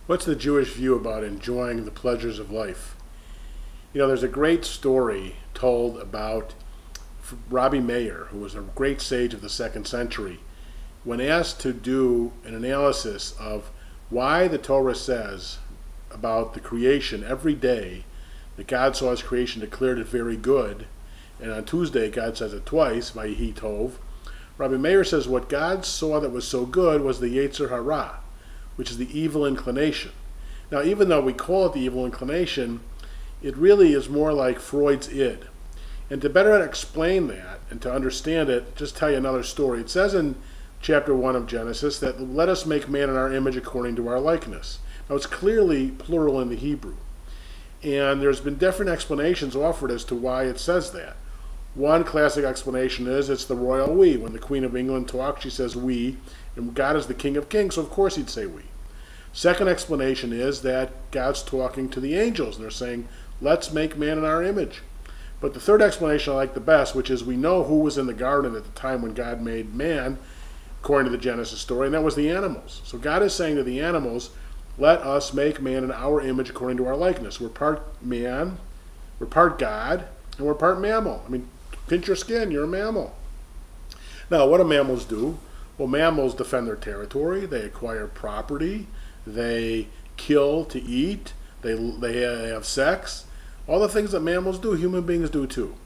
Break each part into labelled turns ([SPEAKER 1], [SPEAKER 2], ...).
[SPEAKER 1] What's the Jewish view about enjoying the pleasures of life? You know, there's a great story told about Rabbi Meir, who was a great sage of the 2nd century. When asked to do an analysis of why the Torah says about the creation every day that God saw his creation, declared it very good, and on Tuesday God says it twice, Vayihi Tov, Rabbi Meir says what God saw that was so good was the Yetzer Hara, which is the evil inclination. Now, even though we call it the evil inclination, it really is more like Freud's id. And to better explain that and to understand it, just tell you another story. It says in chapter 1 of Genesis that let us make man in our image according to our likeness. Now, it's clearly plural in the Hebrew. And there's been different explanations offered as to why it says that. One classic explanation is it's the royal we. When the Queen of England talks, she says we, and God is the King of Kings, so of course he'd say we. Second explanation is that God's talking to the angels, and they're saying, let's make man in our image. But the third explanation I like the best, which is we know who was in the garden at the time when God made man, according to the Genesis story, and that was the animals. So God is saying to the animals, let us make man in our image according to our likeness. We're part man, we're part God, and we're part mammal. I mean, pinch your skin, you're a mammal. Now, what do mammals do? Well, mammals defend their territory, they acquire property, they kill to eat, they have sex. All the things that mammals do, human beings do too.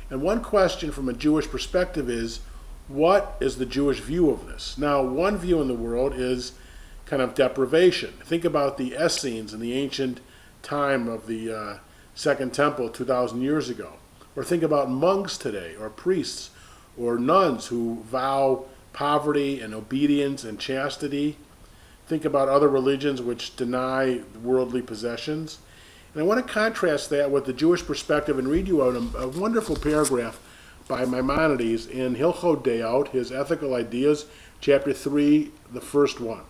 [SPEAKER 1] And one question from a Jewish perspective is, what is the Jewish view of this? Now, one view in the world is kind of deprivation. Think about the Essenes in the ancient time of the Second Temple 2,000 years ago. Or think about monks today, or priests, or nuns who vow poverty and obedience and chastity. Think about other religions which deny worldly possessions. And I want to contrast that with the Jewish perspective and read you out a wonderful paragraph by Maimonides in Hilchot Deot, his Ethical Ideas, chapter 3, the first one.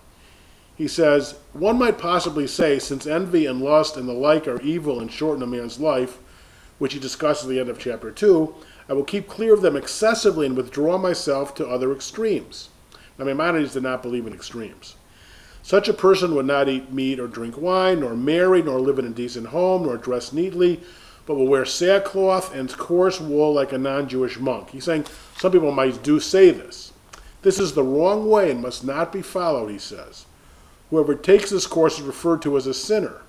[SPEAKER 1] He says, one might possibly say, since envy and lust and the like are evil and shorten a man's life, which he discusses at the end of chapter 2, I will keep clear of them excessively and withdraw myself to other extremes. Now, Maimonides did not believe in extremes. Such a person would not eat meat or drink wine, nor marry, nor live in a decent home, nor dress neatly, but will wear sackcloth and coarse wool like a non-Jewish monk. He's saying some people might do say this. This is the wrong way and must not be followed, he says. Whoever takes this course is referred to as a sinner.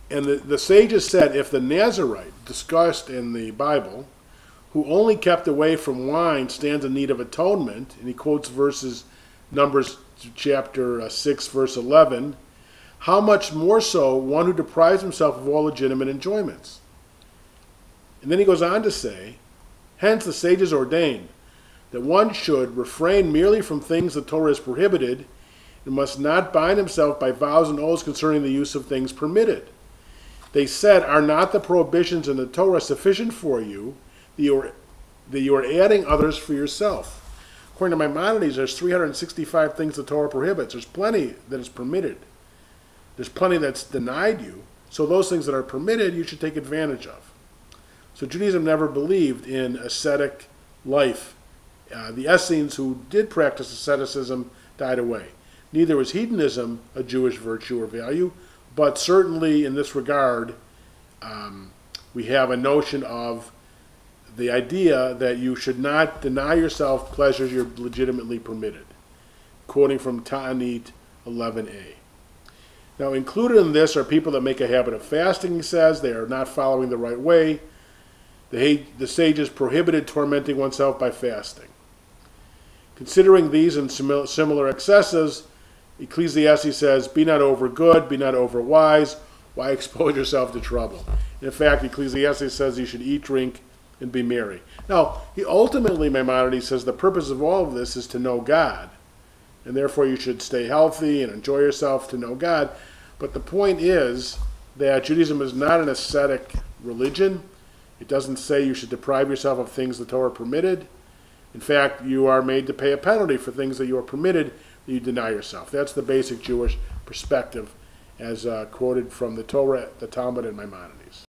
[SPEAKER 1] And the sages said if the Nazarite, discussed in the Bible, who only kept away from wine stands in need of atonement, and he quotes verses, Numbers chapter 6, verse 11, how much more so one who deprives himself of all legitimate enjoyments? And then he goes on to say, hence the sages ordained that one should refrain merely from things the Torah has prohibited and must not bind himself by vows and oaths concerning the use of things permitted. They said, are not the prohibitions in the Torah sufficient for you that you are adding others for yourself? According to Maimonides, there's 365 things the Torah prohibits. There's plenty that is permitted. There's plenty that's denied you. So those things that are permitted, you should take advantage of. So Judaism never believed in ascetic life. The Essenes who did practice asceticism died away. Neither was hedonism a Jewish virtue or value, but certainly in this regard, we have a notion of the idea that you should not deny yourself pleasures you're legitimately permitted. Quoting from Ta'anit 11a. Now, included in this are people that make a habit of fasting, he says. They are not following the right way. The sages prohibited tormenting oneself by fasting. Considering these and similar excesses, Ecclesiastes says, be not over good, be not over wise. Why expose yourself to trouble? In fact, Ecclesiastes says you should eat, drink, and be merry. Now, he ultimately, Maimonides says, the purpose of all of this is to know God. And therefore you should stay healthy and enjoy yourself to know God. But the point is that Judaism is not an ascetic religion. It doesn't say you should deprive yourself of things the Torah permitted. In fact, you are made to pay a penalty for things that you are permitted that you deny yourself. That's the basic Jewish perspective as quoted from the Torah, the Talmud, and Maimonides.